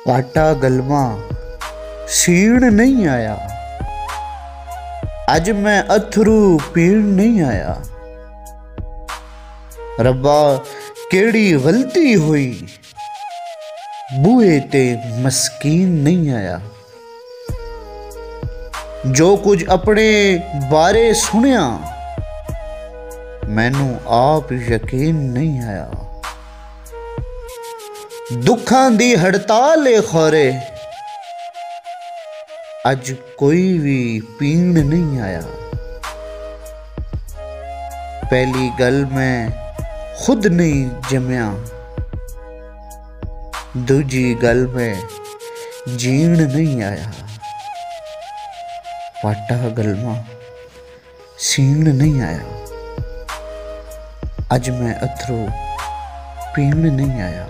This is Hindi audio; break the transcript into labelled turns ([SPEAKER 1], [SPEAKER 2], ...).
[SPEAKER 1] पाटा गलमा सीण नहीं आया, अज मैं अथरू पीण नहीं आया। रब्बा केड़ी गलती हुई, बूहे ते मस्कीन नहीं आया। जो कुछ अपने बारे सुनिया, मैनू आप यकीन नहीं आया। दुखां दी हड़ताल खोरे, अज कोई भी पीण नहीं आया। पहली गल मैं खुद नहीं जमया, दूजी गल में जीण नहीं आया। पाटा गलमा सीण नहीं आया, अज मैं अथरू पीण नहीं आया।